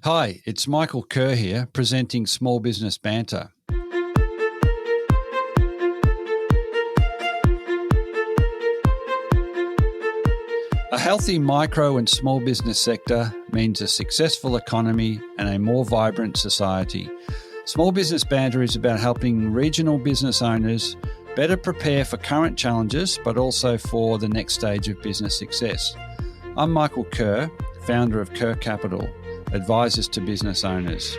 Hi, it's Michael Kerr here, presenting Small Business Banter. A healthy micro and small business sector means a successful economy and a more vibrant society. Small Business Banter is about helping regional business owners better prepare for current challenges, but also for the next stage of business success. I'm Michael Kerr, founder of Kerr Capital, advisors to business owners.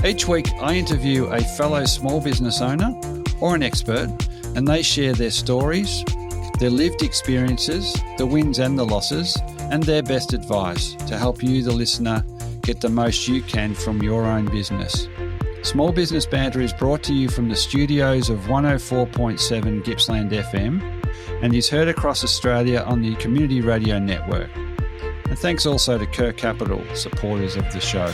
Each week, I interview a fellow small business owner or an expert, and they share their stories, their lived experiences, the wins and the losses, and their best advice to help you, the listener, get the most you can from your own business. Small Business Banter is brought to you from the studios of 104.7 Gippsland FM and is heard across Australia on the Community Radio Network. And thanks also to Kerr Capital, supporters of the show.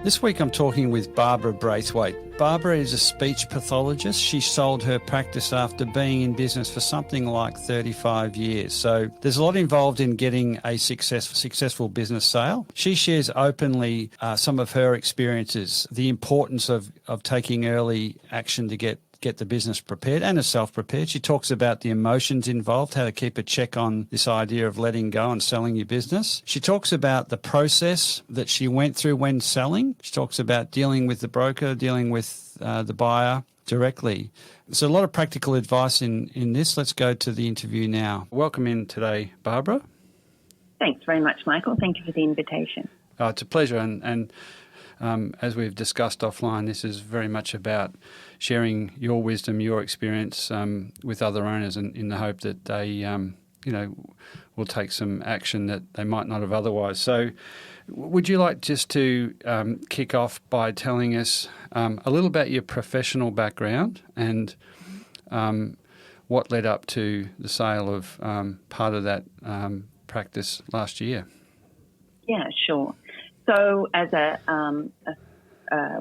This week I'm talking with Barbara Braithwaite. Barbara is a speech pathologist. She sold her practice after being in business for something like 35 years. So there's a lot involved in getting a successful business sale. She shares openly some of her experiences, the importance of taking early action to get the business prepared and herself prepared. She talks about the emotions involved, how to keep a check on this idea of letting go and selling your business. She talks about the process that she went through when selling. She talks about dealing with the broker, dealing with the buyer directly. There's a lot of practical advice in this. Let's go to the interview now. Welcome in today, Barbara. Thanks very much, Michael. Thank you for the invitation. It's a pleasure. And as we've discussed offline, this is very much about sharing your wisdom, your experience with other owners, and in the hope that they, will take some action that they might not have otherwise. So, would you like just to kick off by telling us a little about your professional background and what led up to the sale of part of that practice last year? Yeah, sure. So as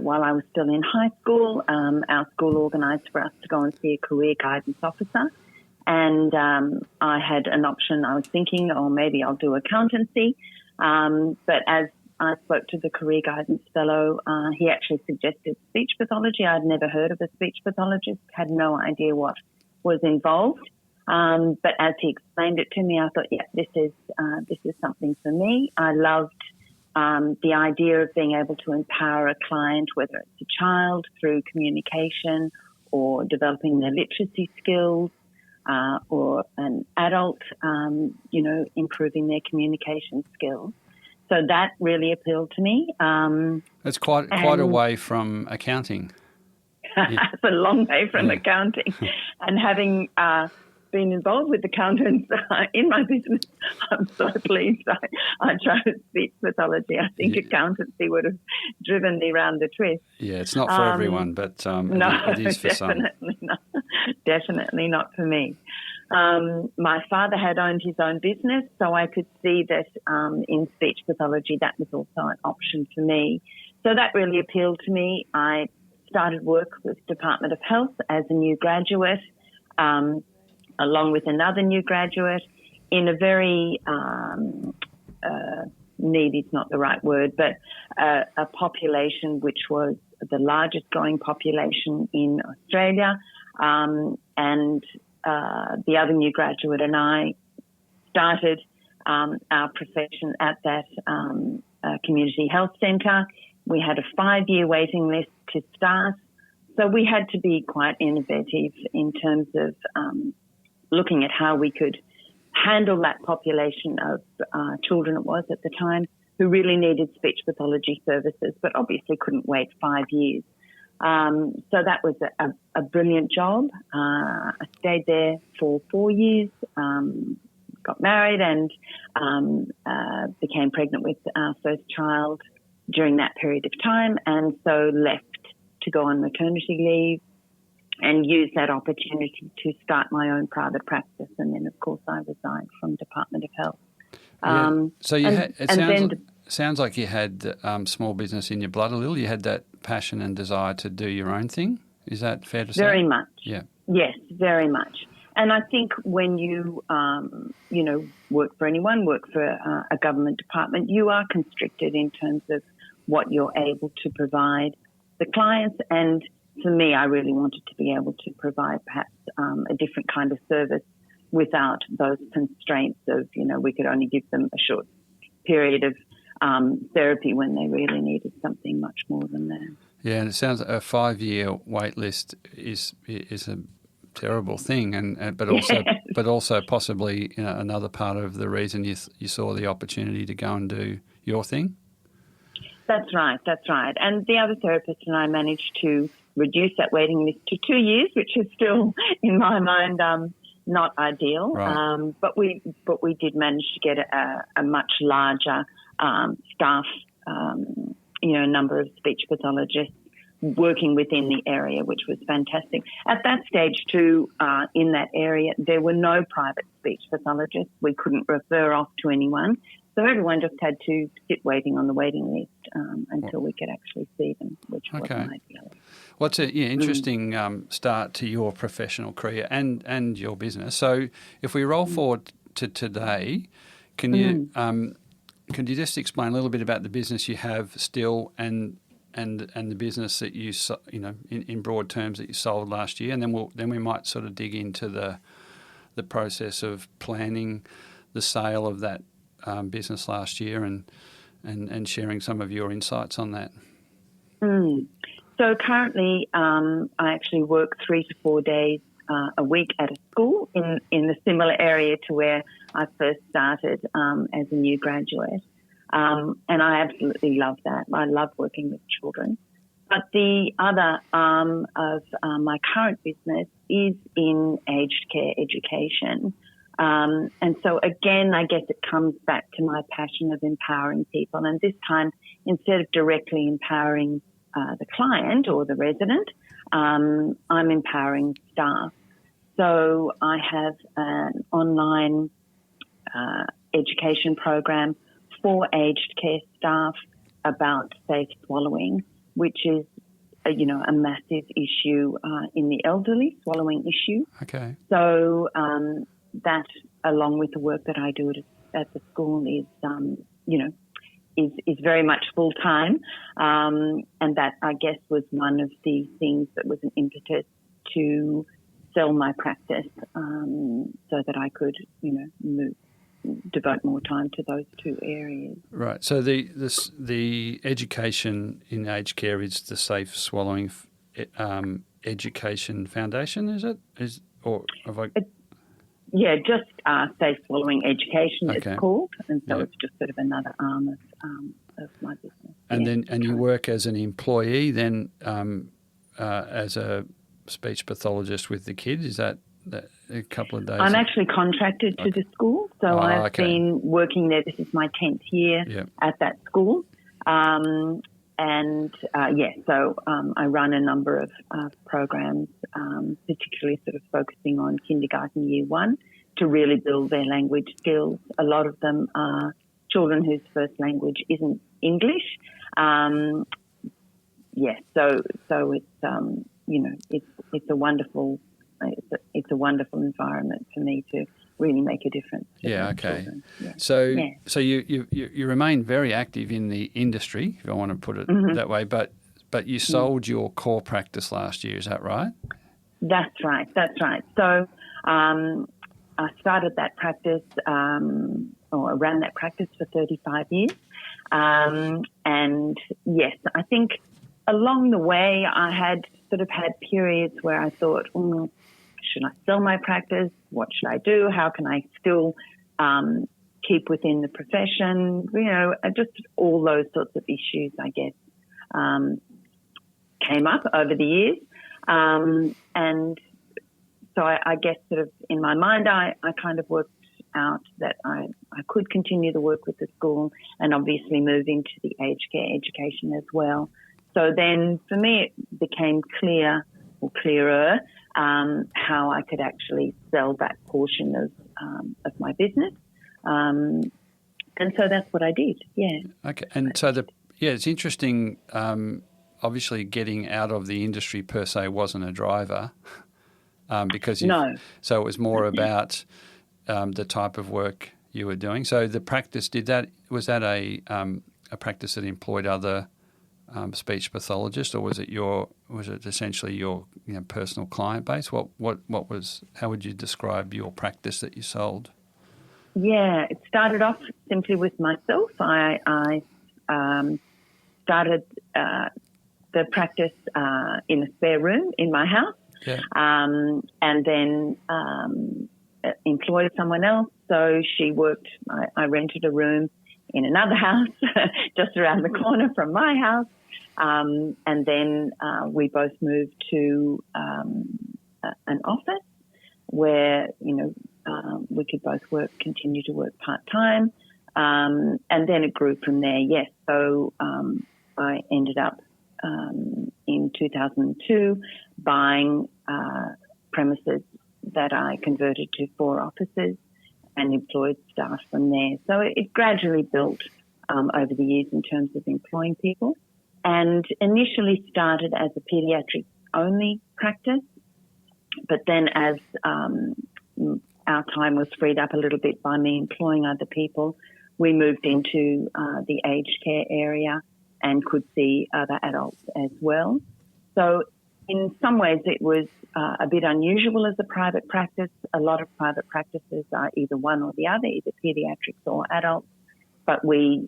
while I was still in high school, our school organised for us to go and see a career guidance officer. And I had an option. I was thinking, maybe I'll do accountancy. But as I spoke to the career guidance fellow, he actually suggested speech pathology. I'd never heard of a speech pathologist, had no idea what was involved. But as he explained it to me, I thought, this is something for me. I loved the idea of being able to empower a client, whether it's a child through communication or developing their literacy skills, or an adult, improving their communication skills. So that really appealed to me. It's quite a way from accounting. It's a long way from accounting. And having been involved with accountants in my business, I'm so pleased I chose speech pathology. I think accountancy would have driven me round the twist. Yeah, it's not for everyone, but no, it is for some. Definitely not for me. My father had owned his own business, so I could see that in speech pathology that was also an option for me. So that really appealed to me. I started work with Department of Health as a new graduate, along with another new graduate, in a very, needy is not the right word, but a population which was the largest growing population in Australia. And the other new graduate and I started our profession at that community health centre. We had a 5-year waiting list to start. So we had to be quite innovative in terms of looking at how we could handle that population of children, it was at the time, who really needed speech pathology services, but obviously couldn't wait 5 years. So that was a brilliant job. I stayed there for 4 years, got married and became pregnant with our first child during that period of time, and so left to go on maternity leave. and use that opportunity to start my own private practice. And then, of course, I resigned from Department of Health. So sounds like you had small business in your blood a little. You had that passion and desire to do your own thing. Is that fair to say? Very much. Yeah. Yes, very much. And I think when you, work for anyone, work for a government department, you are constricted in terms of what you're able to provide the clients. And for me, I really wanted to be able to provide perhaps a different kind of service without those constraints of, we could only give them a short period of therapy when they really needed something much more than that. Yeah, and it sounds like a 5-year wait list is a terrible thing, but also possibly another part of the reason you saw the opportunity to go and do your thing. That's right. And the other therapist and I managed to reduce that waiting list to 2 years, which is still, in my mind, not ideal. Right. But we did manage to get a much larger staff, number of speech pathologists working within the area, which was fantastic. At that stage too, in that area, there were no private speech pathologists. We couldn't refer off to anyone. So everyone just had to sit waiting on the waiting list until we could actually see them, which wasn't ideal. Well, it's an interesting start to your professional career and your business. So if we roll forward to today, can you just explain a little bit about the business you have still and the business that you in broad terms that you sold last year, and then we might sort of dig into the process of planning the sale of that business last year and sharing some of your insights on that. So currently, I actually work 3 to 4 days a week at a school in a similar area to where I first started as a new graduate. And I absolutely love that. I love working with children. But the other arm of my current business is in aged care education. And so, again, I guess it comes back to my passion of empowering people. And this time, instead of directly empowering the client or the resident, I'm empowering staff. So I have an online education program for aged care staff about safe swallowing, which is, a massive issue in the elderly, swallowing issue. Okay. So that, along with the work that I do at the school, is very much full time, and that I guess was one of the things that was an impetus to sell my practice, so that I could, devote more time to those two areas. Right. So the education in aged care is the Safe Swallowing Education Foundation, is it? Just Safe Swallowing Education Okay. it's called, and so it's just sort of another arm of my business. And you work as an employee then as a speech pathologist with the kids. Is that a couple of days? I'm actually contracted to the school, so I've been working there. This is my 10th year at that school. So I run a number of programs, particularly sort of focusing on kindergarten year 1 to really build their language skills. A lot of them are children whose first language isn't English. So it's a wonderful. It's a wonderful environment for me to really make a difference. Yeah, okay. Children. So you remain very active in the industry, if I want to put it that way, but you sold your core practice last year, is that right? That's right. So I started that practice, or ran that practice for 35 years. And yes, I think along the way I had sort of had periods where I thought, should I sell my practice? What should I do? How can I still keep within the profession? Just all those sorts of issues, I guess, came up over the years. And so I guess sort of in my mind, I kind of worked out that I could continue the work with the school and obviously move into the aged care education as well. So then for me, it became clear or clearer how I could actually sell that portion of my business. And so that's what I did, yeah. Okay, and so it's interesting. Obviously, getting out of the industry per se wasn't a driver, because so it was more about the type of work you were doing. So the practice was that a practice that employed other speech pathologists, or was it essentially your personal client base? How would you describe your practice that you sold? Yeah, it started off simply with myself. I started the practice in a spare room in my house, and then employed someone else. So she worked. I rented a room in another house just around the corner from my house, and then we both moved to an office where we could both continue to work part-time, and then it grew from there, yes. So I ended up in 2002 buying premises that I converted to 4 offices and employed staff from there. So it gradually built over the years in terms of employing people, and initially started as a paediatric-only practice, but then as our time was freed up a little bit by me employing other people, we moved into the aged care area and could see other adults as well. So in some ways it was a bit unusual as a private practice. A lot of private practices are either one or the other, either paediatrics or adults, but we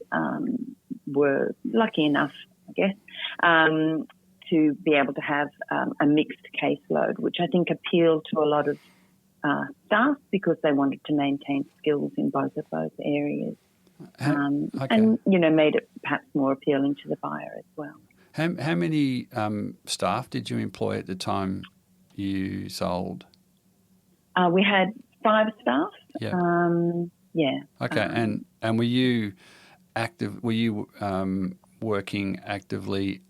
were lucky enough, I guess, to be able to have a mixed caseload, which I think appealed to a lot of staff because they wanted to maintain skills in both of those areas, and made it perhaps more appealing to the buyer as well. How many staff did you employ at the time you sold? We had 5 staff. Yeah. Okay, and were you active? Were you working actively,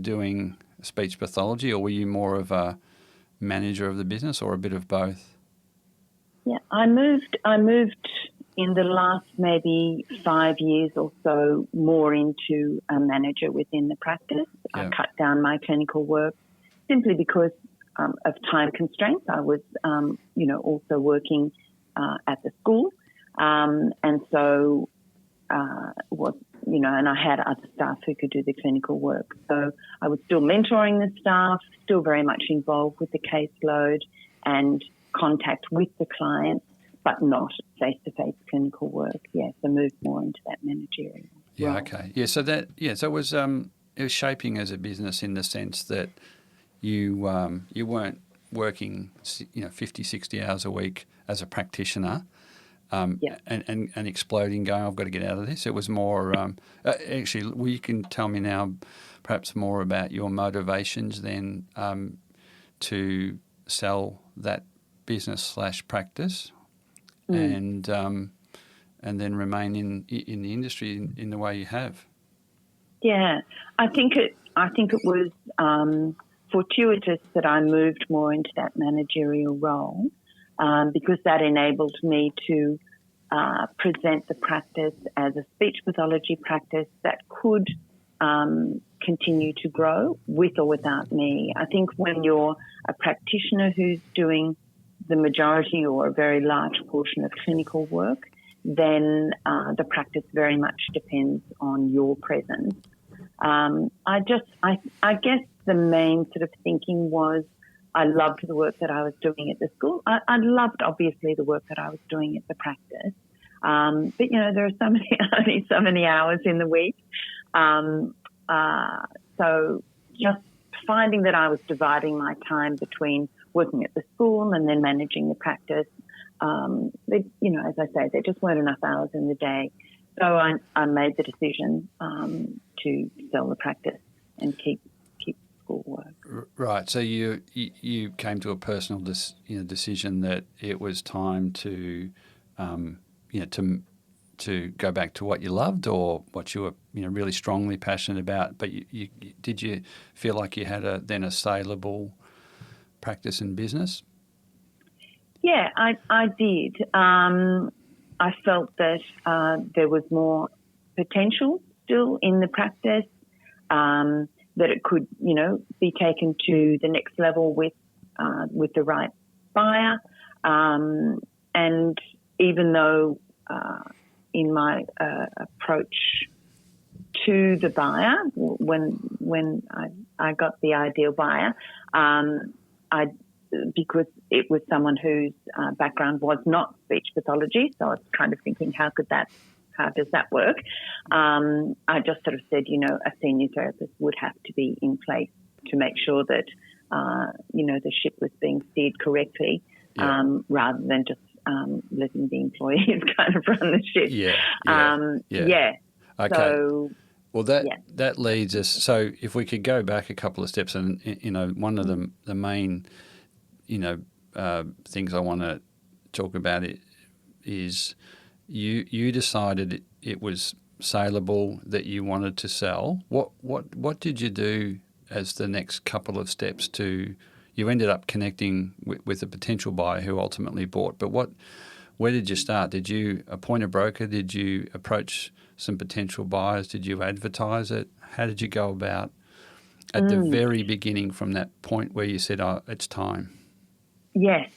doing speech pathology, or were you more of a manager of the business, or a bit of both? Yeah, I moved in the last maybe 5 years or so more into a manager within the practice. Yeah. I cut down my clinical work simply because of time constraints. I was, also working at the school, and so and I had other staff who could do the clinical work. So I was still mentoring the staff, still very much involved with the caseload and contact with the client, but not face-to-face clinical work. Yeah, so moved more into that managerial role. Okay. Yeah, so it was shaping as a business in the sense that you weren't working 50, 60 hours a week as a practitioner. And exploding, going, I've got to get out of this. It was more, actually, you can tell me now perhaps more about your motivations then to sell that business / practice and then remain in the industry in the way you have. Yeah, I think it was fortuitous that I moved more into that managerial role. Because that enabled me to present the practice as a speech pathology practice that could continue to grow with or without me. I think when you're a practitioner who's doing the majority or a very large portion of clinical work, then the practice very much depends on your presence. I guess the main sort of thinking was I loved the work that I was doing at the school. I loved, obviously, the work that I was doing at the practice. But, there are only so many hours in the week. So just finding that I was dividing my time between working at the school and then managing the practice, as I say, there just weren't enough hours in the day. So I made the decision to sell the practice and keep work. Right. So you came to a personal decision that it was time to to go back to what you loved or what you were really strongly passionate about. But did you feel like you had a saleable practice and business? Yeah, I did. I felt that there was more potential still in the practice, that it could, be taken to the next level with the right buyer. And even though in my approach to the buyer, when I got the ideal buyer, because it was someone whose background was not speech pathology, so I was kind of thinking, how does that work? I just sort of said, a senior therapist would have to be in place to make sure that, the ship was being steered correctly, rather than just letting the employees kind of run the ship. Yeah. Okay. So, well, that leads us. So, if we could go back a couple of steps, and one of the main, things I want to talk about is you decided it was saleable, that you wanted to sell. What did you do as the next couple of steps to? You ended up connecting with a potential buyer who ultimately bought. But where did you start? Did you appoint a broker? Did you approach some potential buyers? Did you advertise it? How did you go about at the very beginning, from that point where you said, "Oh, it's time"? Yes,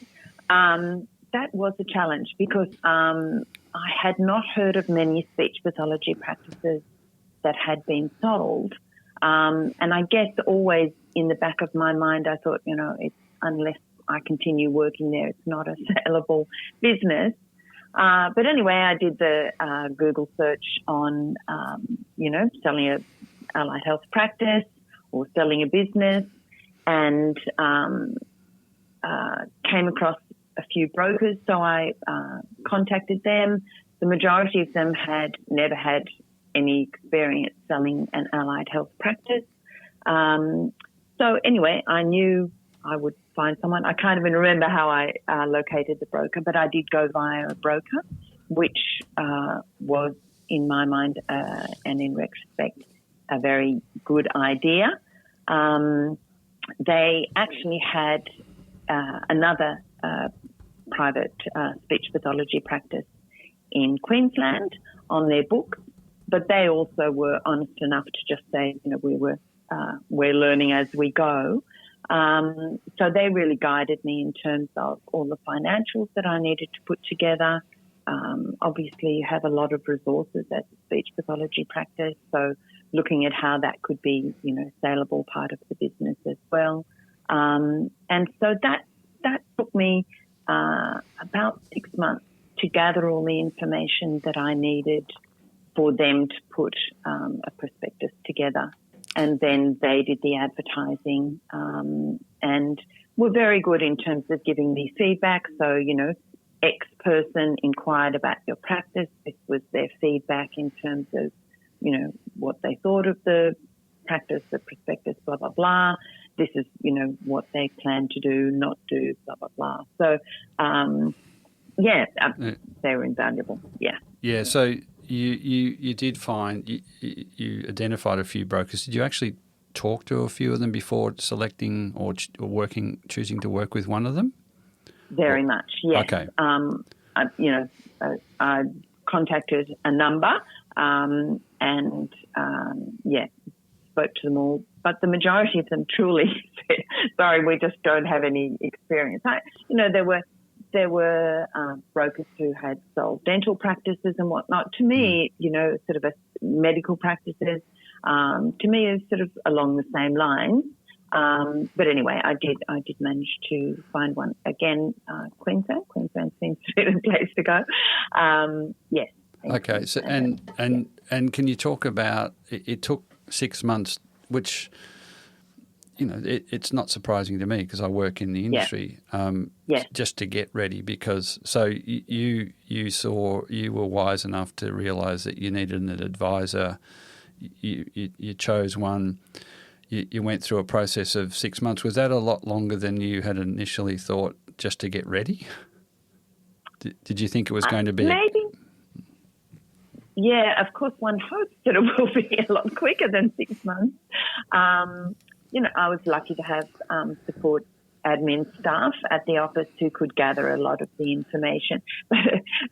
that was a challenge because I had not heard of many speech pathology practices that had been sold. And I guess always in the back of my mind, I thought, it's, unless I continue working there, it's not a saleable business. But anyway, I did the Google search on, selling a allied health practice or selling a business, and came across a few brokers. So I contacted them. The majority of them had never had any experience selling an allied health practice. So anyway, I knew I would find someone. I can't even remember how I located the broker, but I did go via a broker, which was, in my mind, and in retrospect, a very good idea. They actually had another private speech pathology practice in Queensland on their books, but they also were honest enough to just say, we're learning as we go. So they really guided me in terms of all the financials that I needed to put together. Obviously, you have a lot of resources at the speech pathology practice, so looking at how that could be, saleable part of the business as well. And so that took me about 6 months to gather all the information that I needed for them to put a prospectus together. And then they did the advertising and were very good in terms of giving me feedback. So, X person inquired about your practice. This was their feedback in terms of, what they thought of the practice, the prospectus, blah, blah, blah. This is, what they plan to do, not do, blah, blah, blah. So, they were invaluable. Yeah. Yeah. So you did find, you identified a few brokers. Did you actually talk to a few of them before selecting or choosing to work with one of them? Very much, yes. Okay. I contacted a number and spoke to them all. But the majority of them truly said, sorry, we just don't have any experience. There were brokers who had sold dental practices and whatnot. To me, sort of a medical practices, to me is sort of along the same lines. But anyway, I did manage to find one. Again, Queensland seems to be the place to go. Yes. Okay. So and can you talk about, it took 6 months, which, it's not surprising to me because I work in the industry, just to get ready, because so you were wise enough to realise that you needed an advisor. You chose one. You went through a process of 6 months. Was that a lot longer than you had initially thought, just to get ready? Did you think it was going to be? Maybe. Yeah, of course, one hopes that it will be a lot quicker than 6 months. I was lucky to have support admin staff at the office who could gather a lot of the information.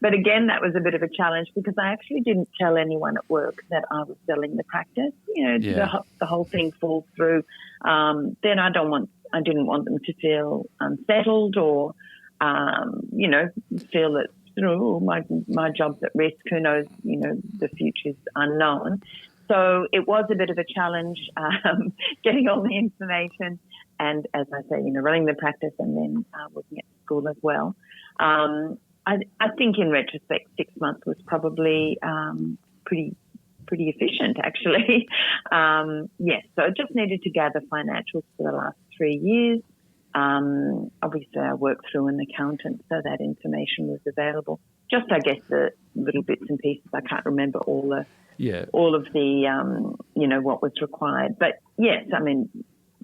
But again, that was a bit of a challenge because I actually didn't tell anyone at work that I was selling the practice. The whole thing falls through. Then I didn't want them to feel unsettled or, feel that my job's at risk. Who knows? The future's unknown. So it was a bit of a challenge getting all the information and, as I say, running the practice and then working at school as well. I think in retrospect, 6 months was probably pretty efficient, actually. Yes, so I just needed to gather financials for the last 3 years. Obviously, I worked through an accountant, so that information was available. Just, I guess, the little bits and pieces. I can't remember all of the, what was required. But yes, I mean,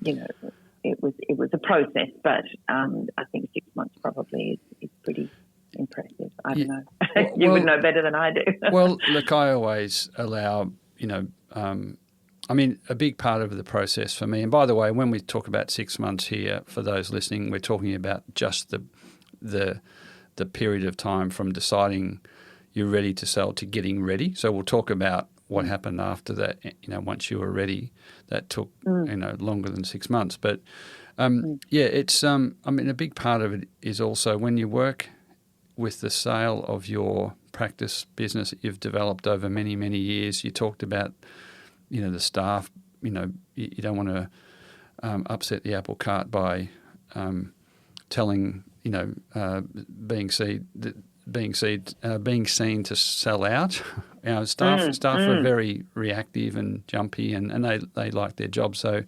it was a process. But I think 6 months probably is pretty impressive. I don't know. You would know better than I do. Well, look, I always allow, a big part of the process for me, and by the way, when we talk about 6 months here, for those listening, we're talking about just the period of time from deciding you're ready to sell to getting ready. So we'll talk about what happened after that, once you were ready. That took, longer than 6 months. But, it's, a big part of it is also when you work with the sale of your practice business that you've developed over many, many years. You talked about, the staff, you don't want to upset the apple cart by telling, being seen to sell out. Staff are very reactive and jumpy and they like their job. So,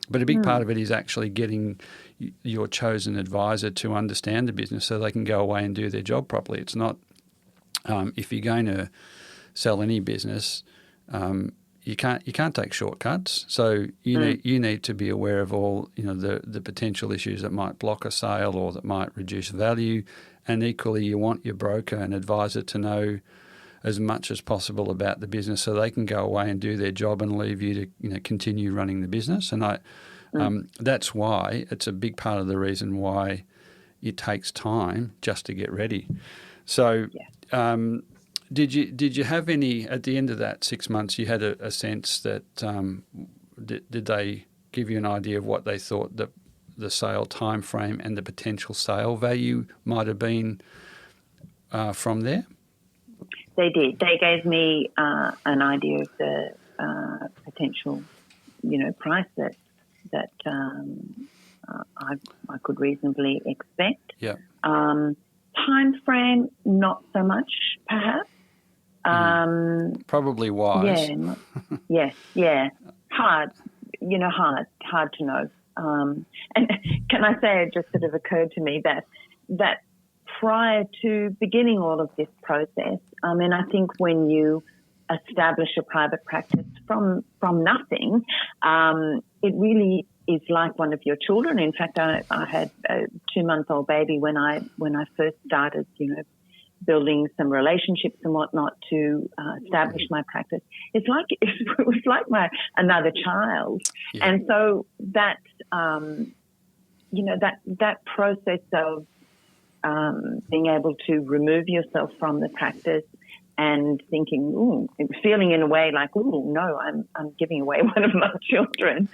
but a big part of it is actually getting your chosen advisor to understand the business so they can go away and do their job properly. It's not, if you're going to sell any business, you can't take shortcuts. So you need to be aware of all the potential issues that might block a sale or that might reduce value, and equally you want your broker and advisor to know as much as possible about the business so they can go away and do their job and leave you to continue running the business. And that's why it's a big part of the reason why it takes time just to get ready. So. Yeah. Did you have any, at the end of that 6 months, you had a sense that, did they give you an idea of what they thought the sale time frame and the potential sale value might have been from there? They did. They gave me an idea of the potential, price that I could reasonably expect. Yeah. Time frame, not so much, perhaps. Probably wise. Yeah. Hard to know. And can I say, it just sort of occurred to me that prior to beginning all of this process, I think when you establish a private practice from nothing, it really is like one of your children. In fact, I had a 2-month-old baby when I first started, building some relationships and whatnot to establish my practice. It was like another child, and so that that process of being able to remove yourself from the practice and thinking, feeling in a way like, no, I'm giving away one of my children,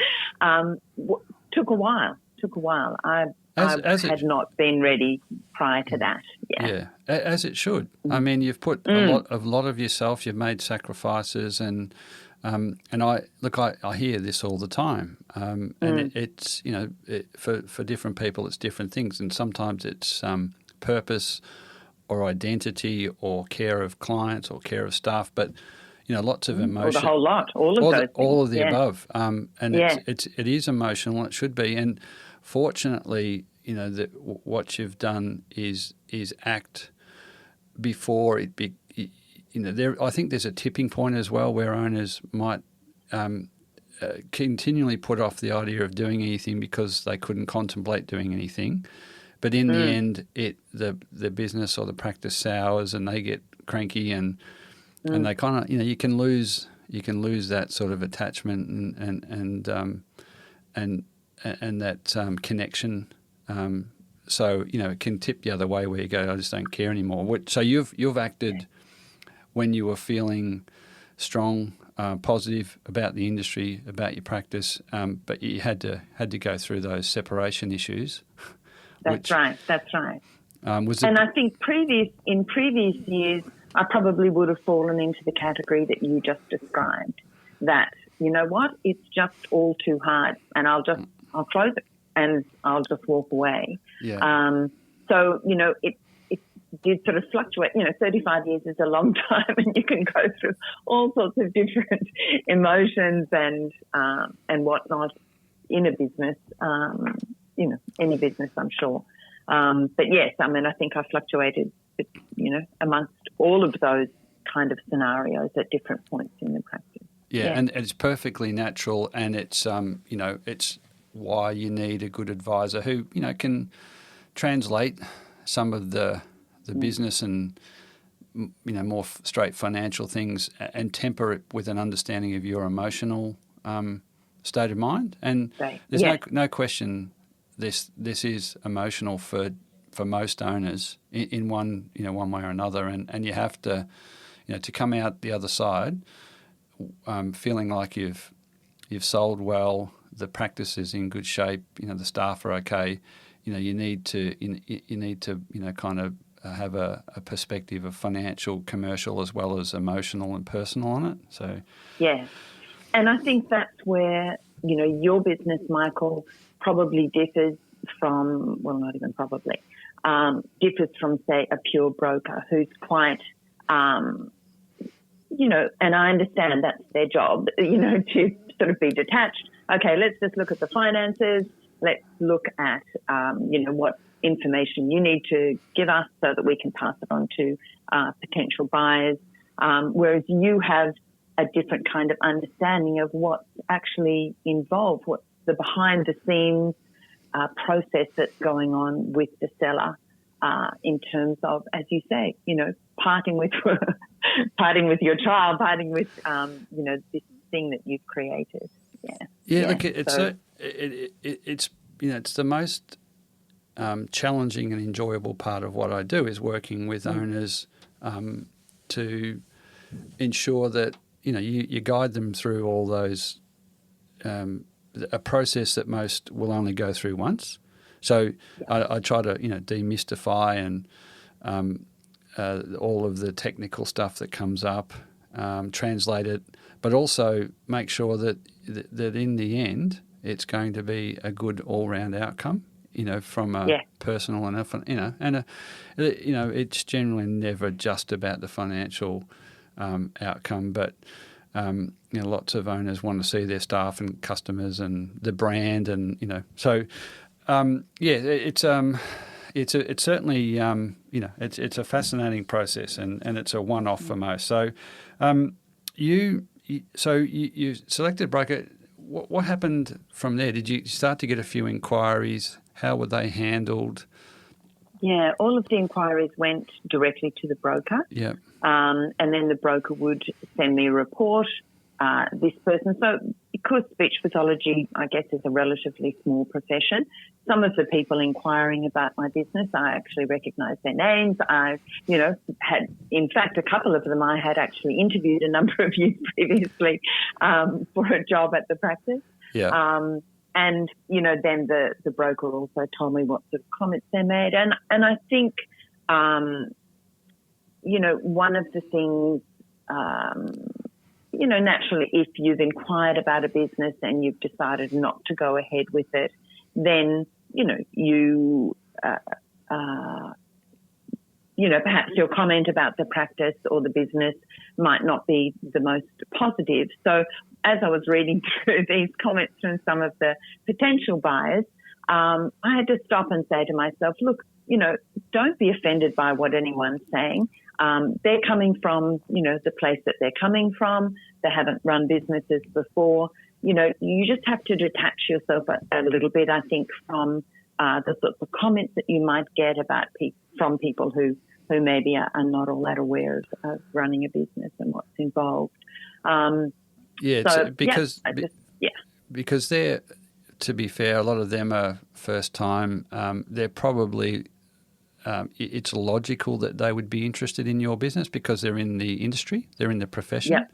took a while. I had not been ready prior to that. Yeah, as it should. I mean, you've put a lot of yourself. You've made sacrifices, and I hear this all the time. And it's for different people, it's different things, and sometimes it's purpose or identity or care of clients or care of staff, but lots of emotion. Or the whole lot, all of those things. All of the above. And it is emotional, it should be. And fortunately, what you've done is act before it be. I think there's a tipping point as well where owners might continually put off the idea of doing anything because they couldn't contemplate doing anything. But in the end, the business or the practice sours and they get cranky and they kind of you can lose that sort of attachment and that connection So, it can tip the other way where you go, I just don't care anymore. So you've acted when you were feeling strong, positive about the industry, about your practice, but you had to go through those separation issues. That's right. Was and I think in previous years, I probably would have fallen into the category that you just described, that, you know what, it's just all too hard, and I'll close it and I'll just walk away. Yeah. So, it did sort of fluctuate. 35 years is a long time, and you can go through all sorts of different emotions and whatnot in a business, any business, I'm sure. But yes, I think I fluctuated, amongst all of those kind of scenarios at different points in the practice. Yeah, and it's perfectly natural, and it's it's why you need a good advisor who can translate some of the business and more straight financial things and temper it with an understanding of your emotional state of mind. And there's no question this is emotional for most owners in one way or another, and you have to to come out the other side feeling like you've sold well, the practice is in good shape, the staff are okay. You need to kind of have a perspective of financial, commercial, as well as emotional and personal on it. So yeah, and I think that's where your business, Michael, probably differs from, well, not even probably, differs from, say, a pure broker who's quite, and I understand that's their job, to sort of be detached. Okay, let's just look at the finances. Let's look at, what information you need to give us so that we can pass it on to potential buyers. Whereas you have a different kind of understanding of what's actually involved, what's the behind-the-scenes process that's going on with the seller in terms of, as you say, parting with your child, parting with, this thing that you've created. Yeah. Look, it's it's the most challenging and enjoyable part of what I do is working with owners to ensure that you guide them through all those a process that most will only go through once. So I try to demystify and all of the technical stuff that comes up, translate it, but also make sure that in the end it's going to be a good all-round outcome. From a personal and it's generally never just about the financial outcome, but lots of owners want to see their staff and customers and the brand, and so it's certainly it's a fascinating process, and it's a one-off for most. So you selected a broker. What happened from there? Did you start to get a few inquiries? How were they handled? Yeah, all of the inquiries went directly to the broker. Yeah. And then the broker would send me a report, this person. So because speech pathology, I guess, is a relatively small profession, some of the people inquiring about my business, I actually recognise their names. I, had, in fact, a couple of them I had actually interviewed a number of years previously for a job at the practice. Yeah. And, then the broker also told me what sort of comments they made. And I think, one of the things, naturally, if you've inquired about a business and you've decided not to go ahead with it, then, perhaps your comment about the practice or the business might not be the most positive. So as I was reading through these comments from some of the potential buyers, I had to stop and say to myself, look, don't be offended by what anyone's saying. They're coming from, the place that they're coming from. They haven't run businesses before. You just have to detach yourself a little bit, I think, from the sorts of comments that you might get about from people who maybe are not all that aware of running a business and what's involved. Because they're to be fair, a lot of them are first time. They're probably it's logical that they would be interested in your business because they're in the industry, they're in the profession. Yep.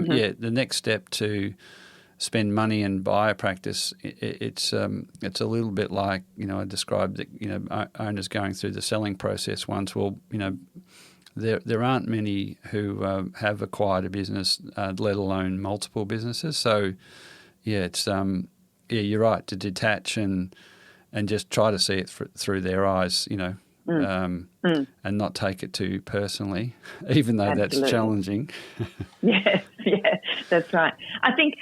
Yeah, the next step to spend money and buy a practice, it's a little bit like, I described that, owners going through the selling process once. Well, there aren't many who have acquired a business, let alone multiple businesses. So, yeah, it's you're right, to detach and just try to see it through their eyes, and not take it too personally, even though Absolutely. that's challenging. Yes, yeah, that's right. I think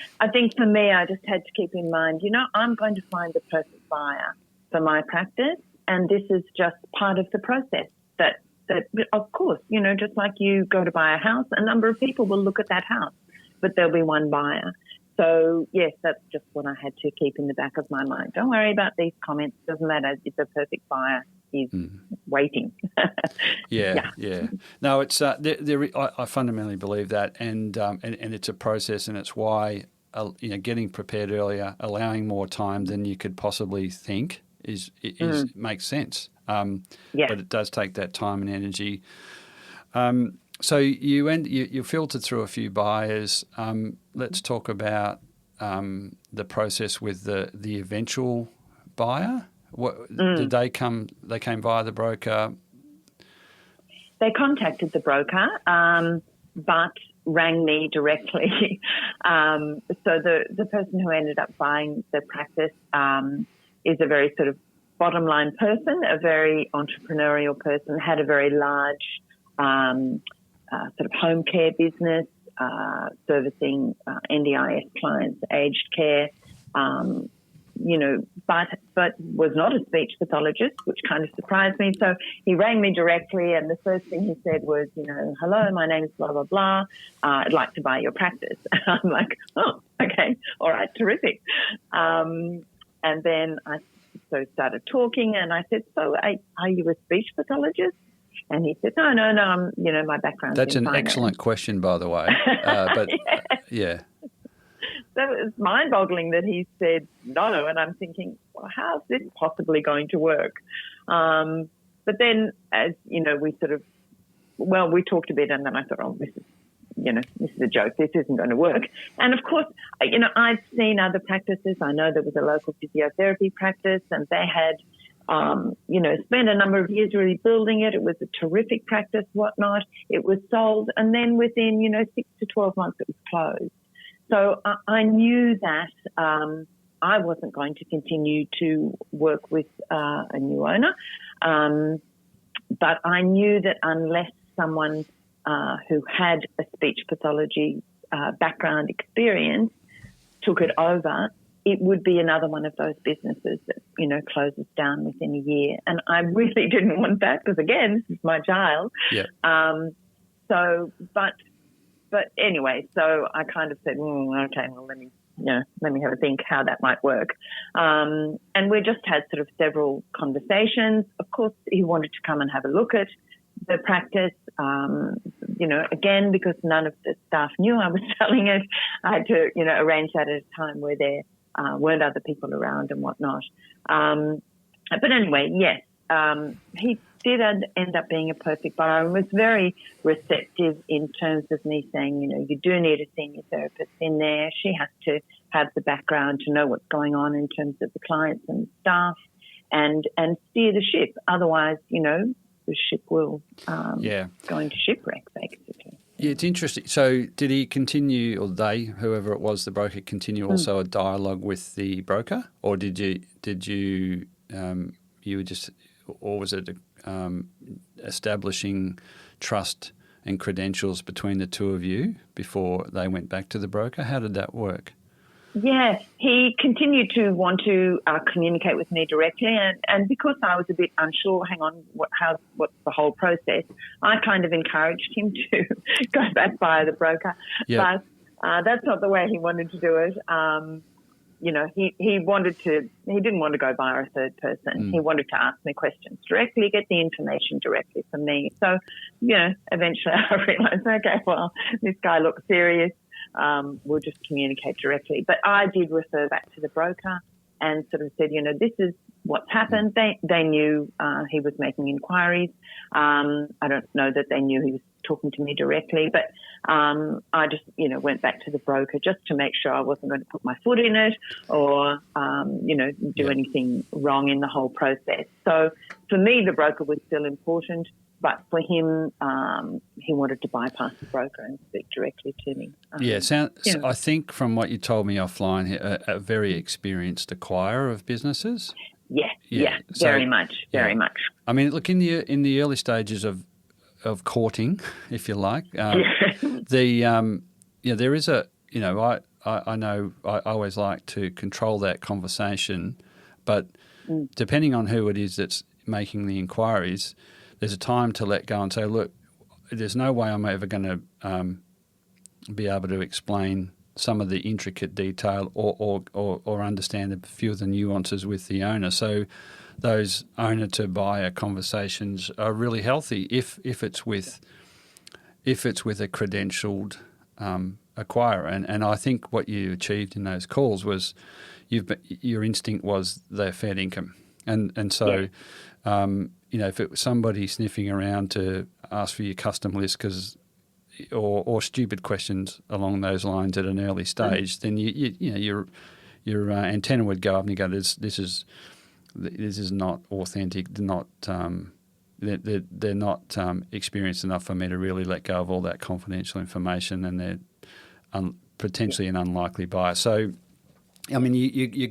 for me, I just had to keep in mind, I'm going to find the perfect buyer for my practice, and this is just part of the process. That of course, just like you go to buy a house, a number of people will look at that house, but there'll be one buyer. So, yes, that's just what I had to keep in the back of my mind. Don't worry about these comments. Doesn't matter. It's a perfect buyer. He's waiting. Yeah. No, it's I fundamentally believe that, and it's a process, and it's why getting prepared earlier, allowing more time than you could possibly think is makes sense. But it does take that time and energy. So you filtered through a few buyers. Let's talk about the process with the eventual buyer. Did they come? They came via the broker. They contacted the broker, but rang me directly. So the person who ended up buying the practice is a very sort of bottom line person, a very entrepreneurial person, had a very large sort of home care business, servicing NDIS clients, aged care, but was not a speech pathologist, which kind of surprised me. So he rang me directly, and the first thing he said was, hello, my name is blah, blah, blah. I'd like to buy your practice. I'm like, oh, okay, all right, terrific. And then I started talking, and I said, so are you a speech pathologist? And he said, no, I'm, my background. That's in an finance. excellent question, by the way. But yeah. So it was mind-boggling that he said no, and I'm thinking, well, how's this possibly going to work? But then, as we we talked a bit, and then I thought, oh, this is a joke. This isn't going to work. And of course, I've seen other practices. I know there was a local physiotherapy practice, and they had, spent a number of years really building it. It was a terrific practice, whatnot. It was sold, and then within 6 to 12 months, it was closed. So I knew that I wasn't going to continue to work with a new owner, but I knew that unless someone who had a speech pathology background experience took it over, it would be another one of those businesses that, closes down within a year. And I really didn't want that because, again, this is my child. Yeah. But anyway, so I kind of said, okay, well, let me have a think how that might work. And we just had sort of several conversations. Of course, he wanted to come and have a look at the practice. Again, because none of the staff knew I was selling it, I had to, arrange that at a time where there weren't other people around and whatnot. But anyway, yes, he did end up being a perfect buyer and was very receptive in terms of me saying, you do need a senior therapist in there. She has to have the background to know what's going on in terms of the clients and staff and steer the ship. Otherwise, the ship will go into shipwreck, basically. Yeah, it's interesting. So did he continue, or they, whoever it was, the broker, continue also a dialogue with the broker? Or did you were just, or was it establishing trust and credentials between the two of you before they went back to the broker? How did that work? Yeah, he continued to want to communicate with me directly, and because I was a bit unsure, what's the whole process, I kind of encouraged him to go back via the broker. Yep. But that's not the way he wanted to do it. He didn't want to go via a third person. He wanted to ask me questions directly, get the information directly from me. So, eventually I realised, okay, well, this guy looks serious. We'll just communicate directly. But I did refer back to the broker and sort of said, this is what's happened. They knew he was making inquiries. I don't know that they knew he was talking to me directly, but I just, went back to the broker just to make sure I wasn't going to put my foot in it or, do anything wrong in the whole process. So for me, the broker was still important, but for him, he wanted to bypass the broker and speak directly to me. I think from what you told me offline, a very experienced acquirer of businesses. Yeah, very much. I mean, look, in the early stages of courting, if you like, there is a, I know I always like to control that conversation, but depending on who it is that's making the inquiries, there's a time to let go and say, look, there's no way I'm ever going to be able to explain some of the intricate detail or understand a few of the nuances with the owner. So those owner to buyer conversations are really healthy if it's with a credentialed acquirer. And I think what you achieved in those calls was your instinct was they're fair income. And so if it was somebody sniffing around to ask for your custom list or stupid questions along those lines at an early stage, then your antenna would go up and you go, this is not authentic. They're not experienced enough for me to really let go of all that confidential information, and they're potentially an unlikely buyer. So, I mean, you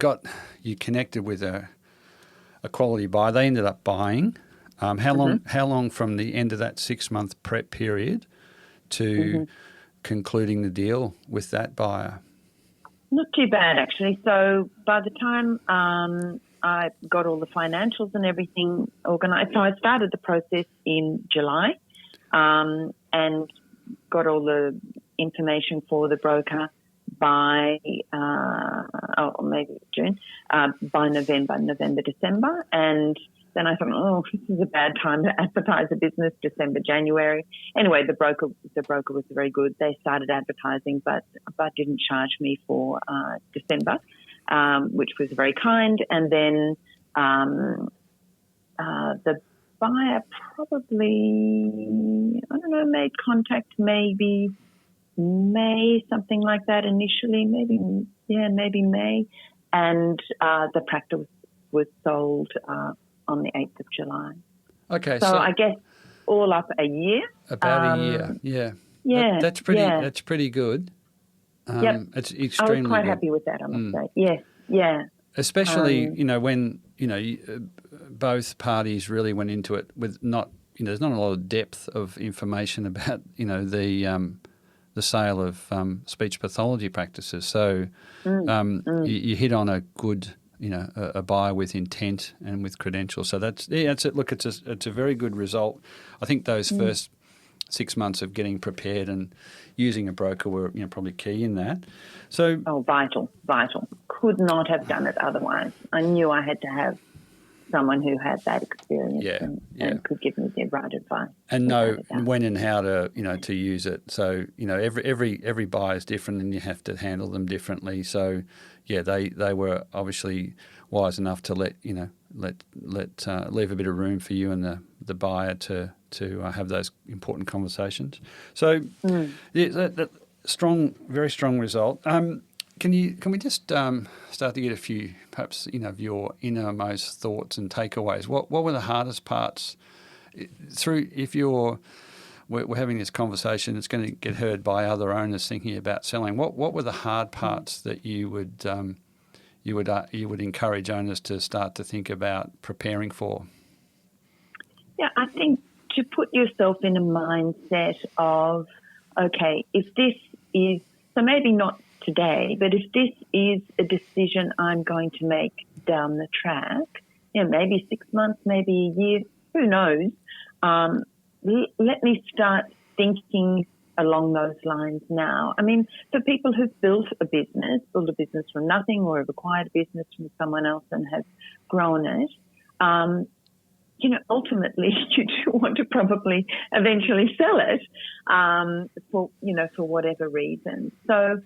connected with a quality buyer. They ended up buying. How long from the end of that 6-month prep period to concluding the deal with that buyer? Not too bad, actually. So by the time I got all the financials and everything organised, so I started the process in July and got all the information for the broker by, maybe June, by November, December. And then I thought, this is a bad time to advertise a business, December, January. Anyway, the broker was very good. They started advertising, but didn't charge me for December, which was very kind. And then the buyer probably, made contact maybe May, something like that initially, maybe May. And the practice was sold on the 8th of July. Okay. So I guess all up a year. About a year, yeah. Yeah. That's pretty good. It's extremely I was quite good. happy with that, I must say. Yes, yeah. Especially, when, both parties really went into it with there's not a lot of depth of information about, the sale of speech pathology practices. So you hit on a good, a buyer with intent and with credentials. So that's it. Look, it's a very good result. I think those first 6 months of getting prepared and using a broker were probably key in that. So vital. Could not have done it otherwise. I knew I had to have someone who had that experience and could give me the right advice. And know when and how to use it. So, every buyer is different and you have to handle them differently. So, they were obviously wise enough to leave a bit of room for you and the buyer to have those important conversations. So, that strong, very strong result. Can we just start to get a few, perhaps, of your innermost thoughts and takeaways? What were the hardest parts we're having this conversation, it's going to get heard by other owners thinking about selling. What were the hard parts that you would encourage owners to start to think about preparing for? Yeah, I think to put yourself in a mindset of, okay, if this is, so maybe not today, but if this is a decision I'm going to make down the track, maybe 6 months, maybe a year, who knows, let me start thinking along those lines now. I mean, for people who've built a business from nothing, or have acquired a business from someone else and have grown it, ultimately you do want to probably eventually sell it for whatever reason. So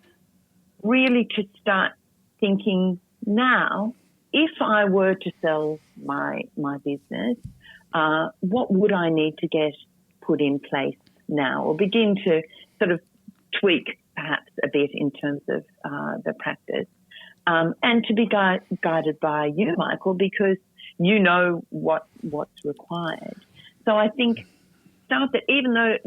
really to start thinking now if I were to sell my business, what would I need to get put in place now, or begin to sort of tweak perhaps a bit in terms of the practice, and to be guided by you, Michael, because you know what's required. So I think start that, even though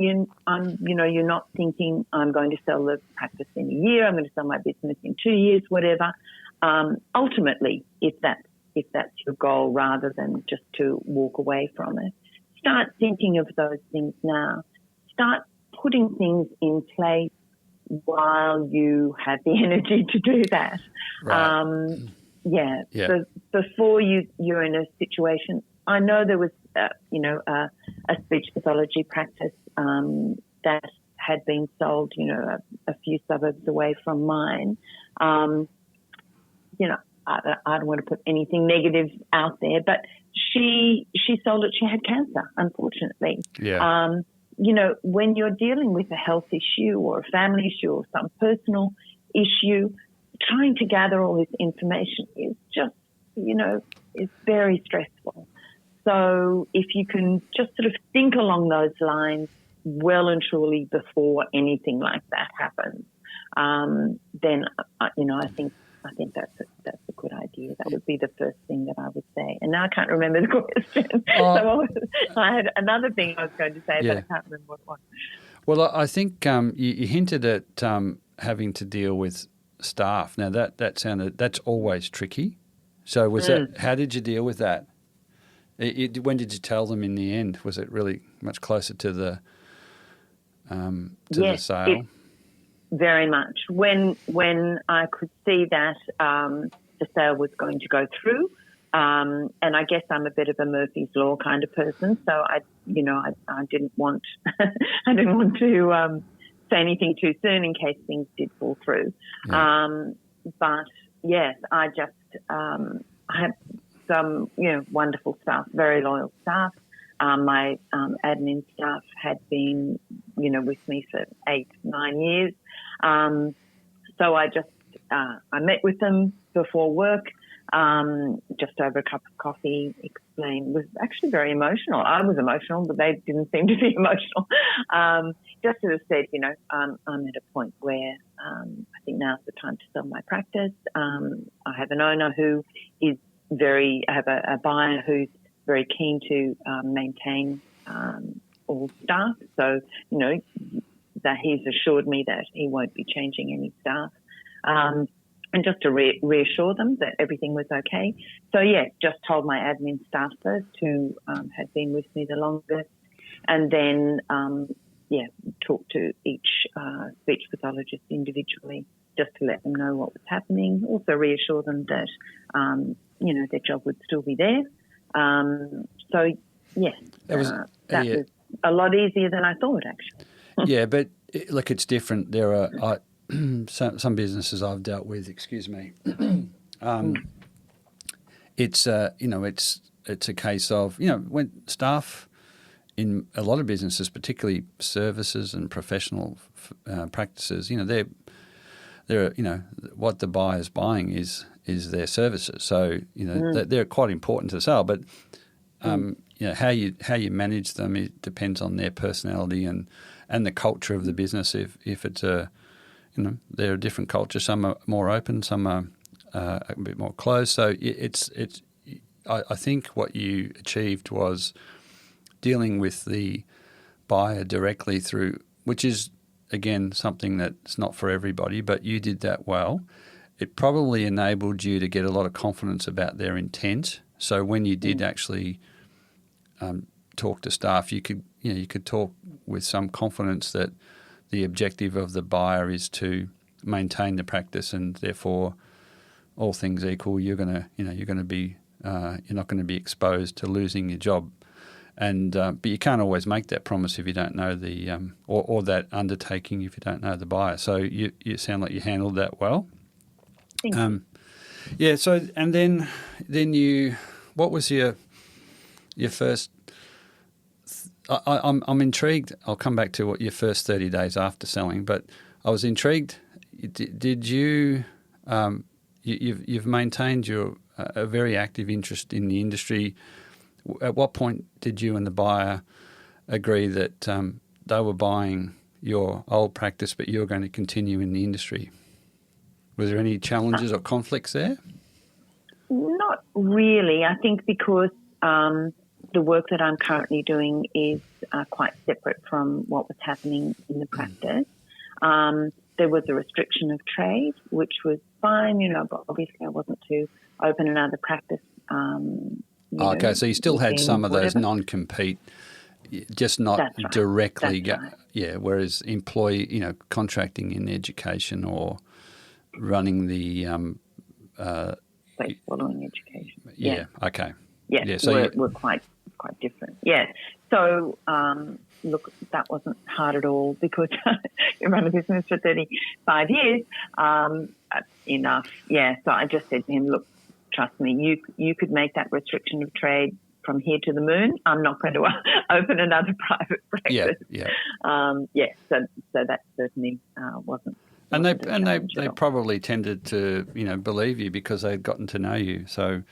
you're not thinking I'm going to sell the practice in a year, I'm going to sell my business in 2 years, whatever. Ultimately, if that's your goal, rather than just to walk away from it, start thinking of those things now. Start putting things in place while you have the energy to do that. Right. So before you're in a situation. I know there was, a speech pathology practice that had been sold, a few suburbs away from mine. I don't want to put anything negative out there, but she sold it. She had cancer, unfortunately. Yeah. When you're dealing with a health issue or a family issue or some personal issue, trying to gather all this information is just, is very stressful. So if you can just sort of think along those lines well and truly before anything like that happens, then, I think that's a good idea. That would be the first thing that I would say. And now I can't remember the question. So I had another thing I was going to say, but I can't remember what it was. Well, I think you hinted at having to deal with staff. Now that's always tricky. So was that? How did you deal with that? When did you tell them in the end? Was it really much closer to the the sale? Very much. When I could see that the sale was going to go through, and I guess I'm a bit of a Murphy's Law kind of person, so I didn't want I didn't want to say anything too soon in case things did fall through. Yeah. But yes, I just I had some wonderful staff, very loyal staff. My admin staff had been, with me for 8-9 years. So I just I met with them before work, just over a cup of coffee, explained. Was actually very emotional. I was emotional, but they didn't seem to be emotional. Just sort of said, I'm at a point where I think now's the time to sell my practice. I have an owner who is I have a buyer who's very keen to maintain all staff. So, that he's assured me that he won't be changing any staff. And just to reassure them that everything was okay. So, just told my admin staff first, who had been with me the longest, and then, talked to each speech pathologist individually just to let them know what was happening. Also reassure them that, their job would still be there. That was a lot easier than I thought, actually. Yeah, but look, it's different. There are some businesses I've dealt with. Excuse me. It's it's a case of when staff in a lot of businesses, particularly services and professional practices, they're what the buyer's buying is their services. So they're quite important to the sale, but how you manage them, it depends on their personality and the culture of the business. If it's they're a different culture. Some are more open, some are a bit more closed. So I think what you achieved was dealing with the buyer directly through, which is again something that's not for everybody, but you did that well. It probably enabled you to get a lot of confidence about their intent. So when you did actually talk to staff, you could talk with some confidence that the objective of the buyer is to maintain the practice, and therefore, all things equal, you're not going to be exposed to losing your job. And but you can't always make that promise if you don't know the or that undertaking if you don't know the buyer. So you sound like you handled that well. Thank you. Yeah. So and then you, what was your first? I'm intrigued. I'll come back to what your first 30 days after selling, but I was intrigued. Did you you've maintained your a very active interest in the industry. At what point did you and the buyer agree that they were buying your old practice, but you were going to continue in the industry? Was there any challenges or conflicts there? Not really. I think because the work that I'm currently doing is quite separate from what was happening in the practice. There was a restriction of trade, which was fine, but obviously I wasn't to open another practice. Okay, so you still had some of those non-compete, just not That's directly. That's right. Yeah, whereas employee, contracting in education or running the Space following education. Yeah. Okay. Yeah. Yeah. So we're quite different. Yeah. So look, that wasn't hard at all because you run a business for 35 years. That's enough. Yeah. So I just said to him, look, trust me, you could make that restriction of trade from here to the moon. I'm not going to open another private practice. Yeah. So that certainly wasn't. And they probably tended to believe you because they'd gotten to know you. So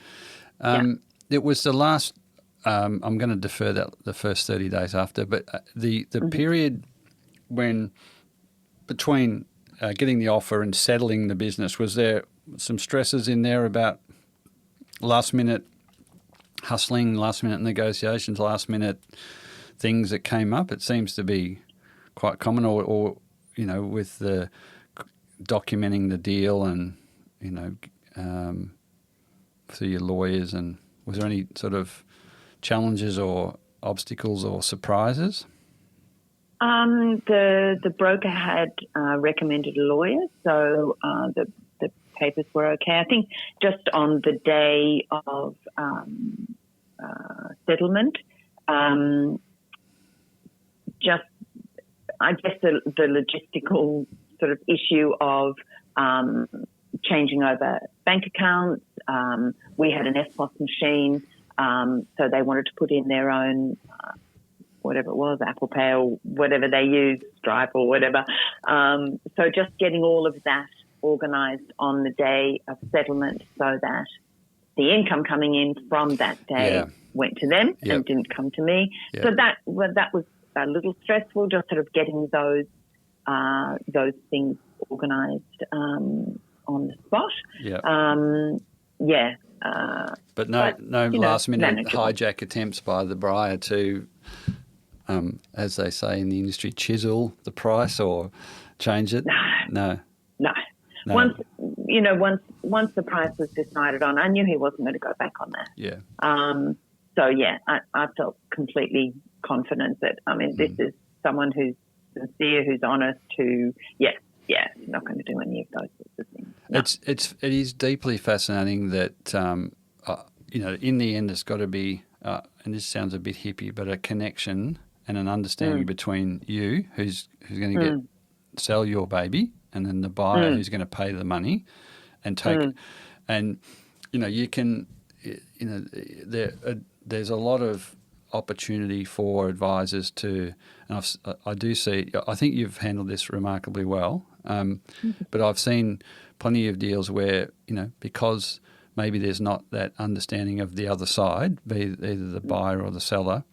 it was the last. I'm going to defer that the first 30 days after, but the period when between getting the offer and settling the business, was there some stresses in there about last minute hustling, last minute negotiations, last minute things that came up? It seems to be quite common, or with the documenting the deal and through your lawyers. And was there any sort of challenges or obstacles or surprises? The broker had recommended a lawyer, so the papers were okay. I think just on the day of settlement, I guess the logistical sort of issue of changing over bank accounts. We had an FPOS machine, so they wanted to put in their own, whatever it was, Apple Pay or whatever they used, Stripe or whatever. So just getting all of that organised on the day of settlement so that the income coming in from that day went to them and didn't come to me. Yep. So that was a little stressful, just sort of getting those things organised on the spot. But no last minute manageable hijack attempts by the buyer to, as they say in the industry, chisel the price or change it. No. Once the price was decided on, I knew he wasn't going to go back on that. Yeah. I felt completely confident that this is someone who's sincere, who's honest, who not going to do any of those sorts of things. No. It is deeply fascinating that in the end it's got to be and this sounds a bit hippie, but a connection and an understanding between you, who's going to sell your baby, and then the buyer who's going to pay the money and take and you can there's a lot of opportunity for advisors to, and I do see, I think you've handled this remarkably well, but I've seen plenty of deals where, because maybe there's not that understanding of the other side, be either the buyer or the seller,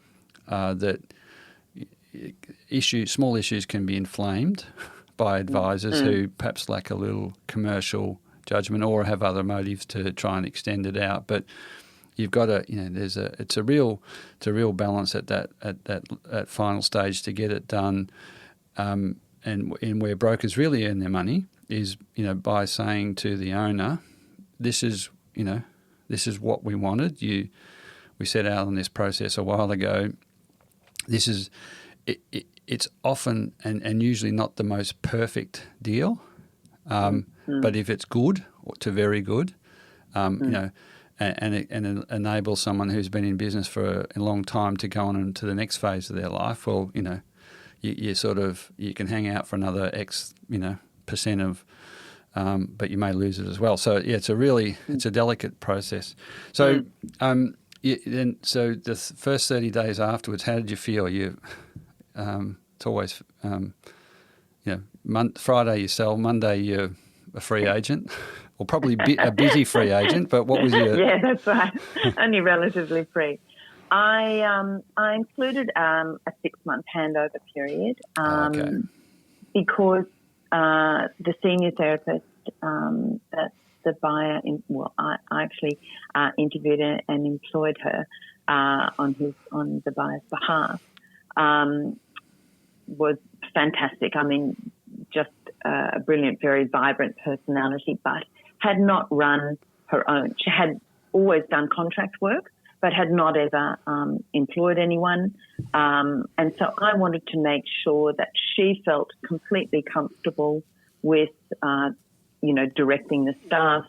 that small issues can be inflamed by advisors who perhaps lack a little commercial judgment or have other motives to try and extend it out. But you've got to, it's a real balance at that final stage to get it done, and where brokers really earn their money is, by saying to the owner, this is what we wanted. We set out on this process a while ago. This is it's often and usually not the most perfect deal, but if it's good to very good, and it enables someone who's been in business for a long time to go on into the next phase of their life, well, you can hang out for another X, percent of, but you may lose it as well. So it's a delicate process. So so the first 30 days afterwards, how did you feel? It's always Friday you sell, Monday you're a free agent, or probably a busy free agent, but what was your... Yeah, that's right. Only relatively free. I included a 6-month handover period because the senior therapist that the buyer, I actually interviewed her and employed her on the buyer's behalf, was fantastic. I mean, just a brilliant, very vibrant personality, but had not run her own. She had always done contract work, but had not ever employed anyone. And so I wanted to make sure that she felt completely comfortable with, directing the staff,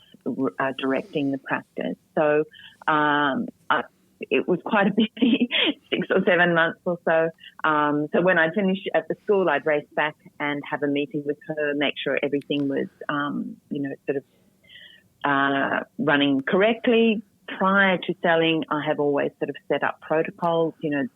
directing the practice. So it was quite a busy 6 or 7 months or so. So when I finished at the school, I'd race back and have a meeting with her, make sure everything was, running correctly. Prior to selling, I have always sort of set up protocols,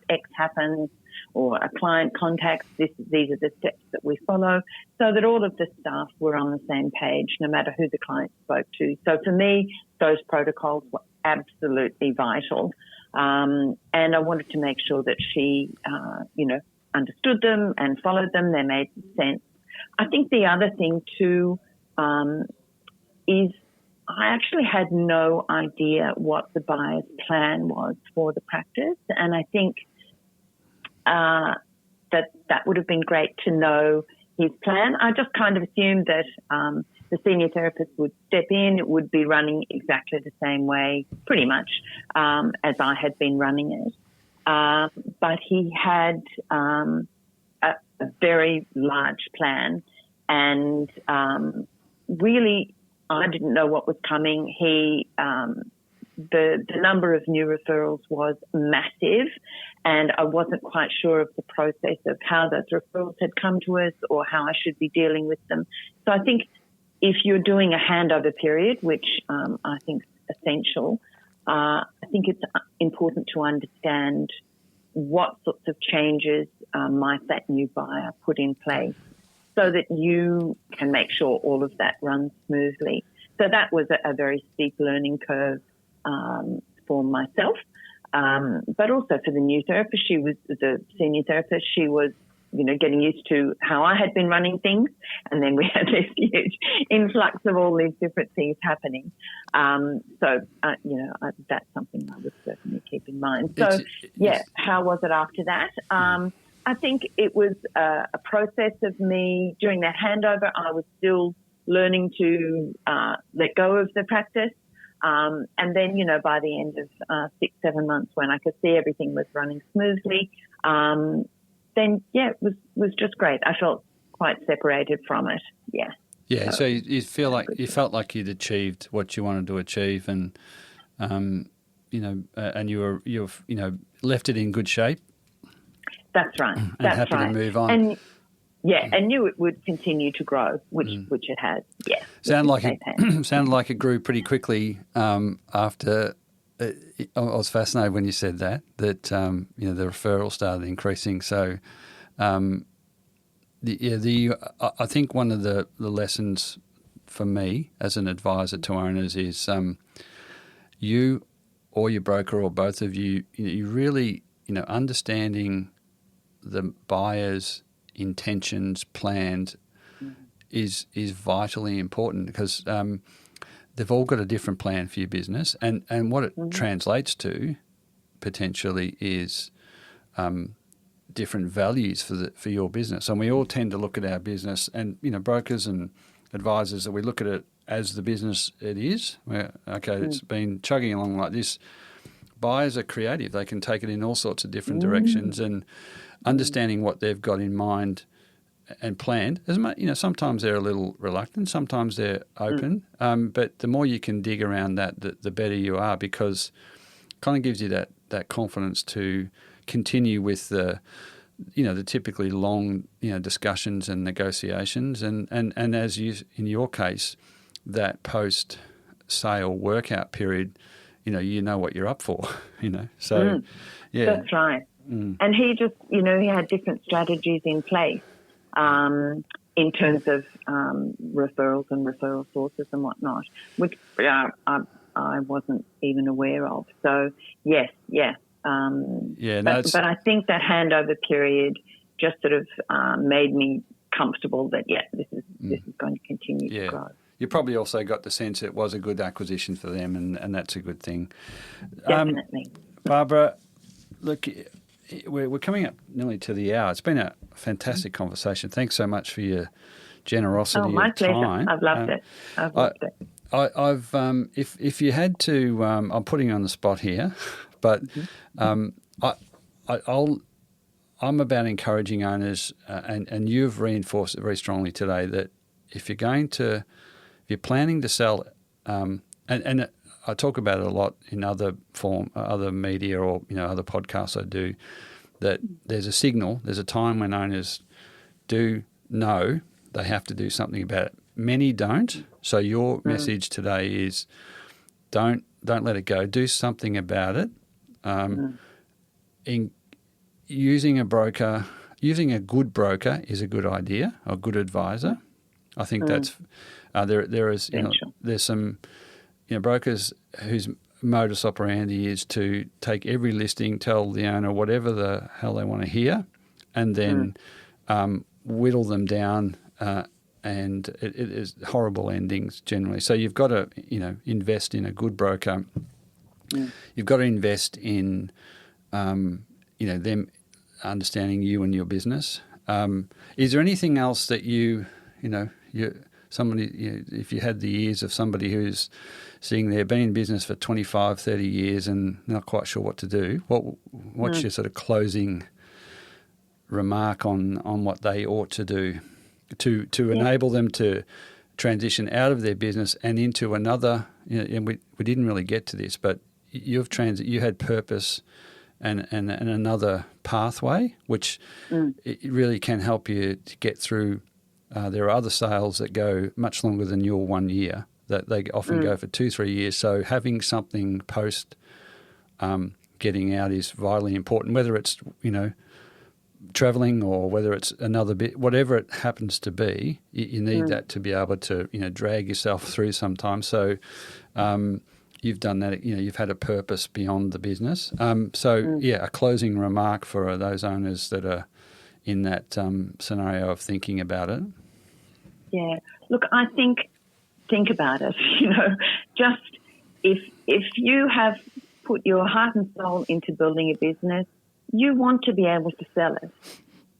X happens or a client contacts, these are the steps that we follow, so that all of the staff were on the same page, no matter who the client spoke to. So for me, those protocols were absolutely vital. And I wanted to make sure that she, understood them and followed them. They made sense. I think the other thing too is I actually had no idea what the buyer's plan was for the practice, and I think that would have been great to know his plan. I just kind of assumed that the senior therapist would step in. It would be running exactly the same way, pretty much, as I had been running it. But he had a very large plan, and really I didn't know what was coming. The number of new referrals was massive, and I wasn't quite sure of the process of how those referrals had come to us or how I should be dealing with them. So I think if you're doing a handover period, which I think is essential, I think it's important to understand what sorts of changes might that new buyer put in place so that you can make sure all of that runs smoothly. So that was a very steep learning curve for myself, but also for the new therapist. She was the senior therapist. She was, getting used to how I had been running things, and then we had this huge influx of all these different things happening. That's something I would certainly keep in mind. So, how was it after that? I think it was a process of me during that handover. I was still learning to let go of the practice. And then, by the end of 6-7 months, when I could see everything was running smoothly, then, it was just great. I felt quite separated from it, yeah. Yeah, so you felt like you'd achieved what you wanted to achieve, and, and you've left it in good shape. That's right. And happy to move on. And and knew it would continue to grow, which it has. Yeah. Sounded like it grew pretty quickly after. I was fascinated when you said that the referral started increasing. So, I think one of the lessons for me as an advisor to owners is you or your broker or both of you, you really understanding the buyer's intentions, plans is vitally important, because they've all got a different plan for your business, and what it translates to potentially is different values for your business. And we all tend to look at our business, and brokers and advisors, that we look at it as the business it is. It's been chugging along like this. Buyers are creative; they can take it in all sorts of different directions, and understanding what they've got in mind and planned. Sometimes they're a little reluctant, sometimes they're open, but the more you can dig around that, the better you are, because it kind of gives you that confidence to continue with the typically long discussions and negotiations, and as in your case, that post sale workout period, you know what you're up for. So that's right. And he just he had different strategies in place. in terms of referrals and referral sources and whatnot, which I wasn't even aware of. So, yes, yeah. But I think that handover period just sort of made me comfortable that, this is going to continue to grow. You probably also got the sense it was a good acquisition for them, and that's a good thing. Definitely. Barbara, look, we're coming up nearly to the hour. It's been a fantastic conversation. Thanks so much for your generosity of time. My pleasure. I've loved it. I've if you had to, I'm putting you on the spot here, but I'm about encouraging owners, and you've reinforced it very strongly today, that if you're planning to sell, and I talk about it a lot in other media or other podcasts I do, that there's a signal, there's a time when owners do know they have to do something about it. Many don't. So your message today is don't let it go. Do something about it. In using a good broker is a good idea, a good advisor. I think that's there's some brokers whose modus operandi is to take every listing, tell the owner whatever the hell they want to hear, and then whittle them down, and it is horrible endings generally. So you've got to invest in a good broker. You've got to invest in them understanding you and your business. Is there anything else that if you had the ears of somebody who's sitting there, been in business for 25, 30 years and not quite sure what to do, what's your sort of closing remark on what they ought to do to enable them to transition out of their business and into another, and we didn't really get to this, but you had purpose and another pathway, which it really can help you to get through. There are other sales that go much longer than your 1 year, that they often go for 2-3 years. So having something post getting out is vitally important, whether it's, travelling or whether it's another bit, whatever it happens to be, you need that to be able to, drag yourself through sometimes. So you've done that, you've had a purpose beyond the business. A closing remark for those owners that are in that scenario of thinking about it. Yeah. Look, I think about it, just if you have put your heart and soul into building a business, you want to be able to sell it.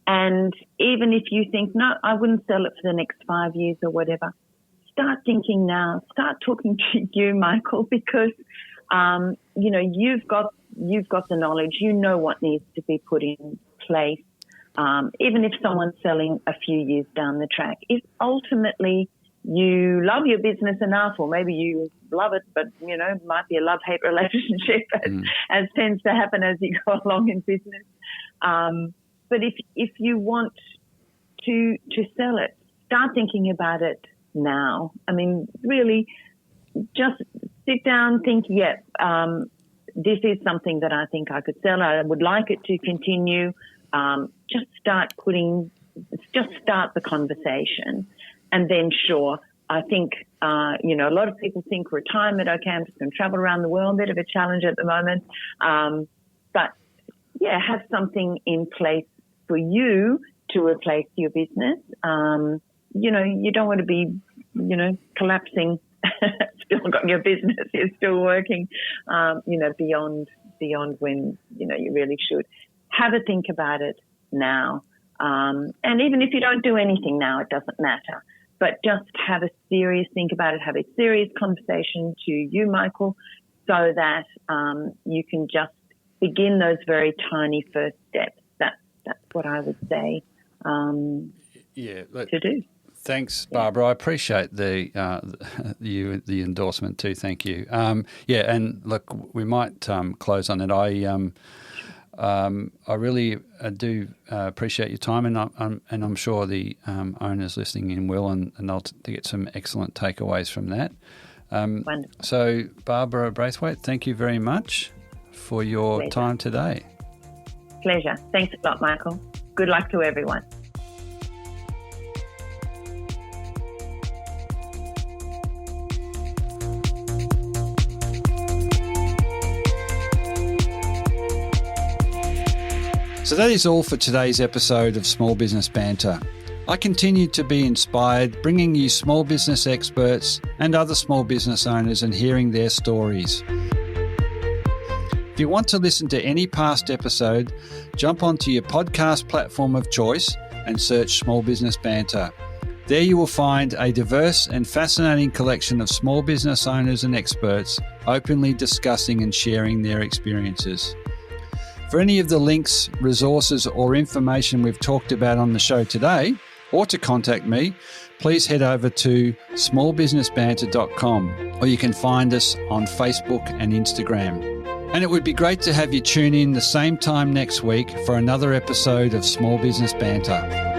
And even if you think, no, I wouldn't sell it for the next 5 years or whatever, start thinking now. Start talking to you, Michael, because, you've got the knowledge. You know what needs to be put in place. Even if someone's selling a few years down the track, if ultimately you love your business enough, or maybe you love it, but, it might be a love-hate relationship as tends to happen as you go along in business. But if you want to sell it, start thinking about it now. I mean, really just sit down, think, this is something that I think I could sell. I would like it to continue. Just start the conversation, and then I think, a lot of people think retirement, okay, I'm just going to travel around the world, a bit of a challenge at the moment. But have something in place for you to replace your business. You don't want to be, collapsing, still got your business, you're still working, beyond when, you really should. Have a think about it now. And even if you don't do anything now, it doesn't matter. But just have a serious think about it, have a serious conversation to you, Michael, so that you can just begin those very tiny first steps. That's what I would say to do. Thanks, Barbara. I appreciate the endorsement too. Thank you. And look, we might close on it. I really do appreciate your time, and I'm sure the owners listening in will, and they'll get some excellent takeaways from that. Wonderful. So, Barbara Braithwaite, thank you very much for your time today. Pleasure. Thanks a lot, Michael. Good luck to everyone. So that is all for today's episode of Small Business Banter. I continue to be inspired, bringing you small business experts and other small business owners and hearing their stories. If you want to listen to any past episode, jump onto your podcast platform of choice and search Small Business Banter. There you will find a diverse and fascinating collection of small business owners and experts openly discussing and sharing their experiences. For any of the links, resources, or information we've talked about on the show today, or to contact me, please head over to smallbusinessbanter.com, or you can find us on Facebook and Instagram. And it would be great to have you tune in the same time next week for another episode of Small Business Banter.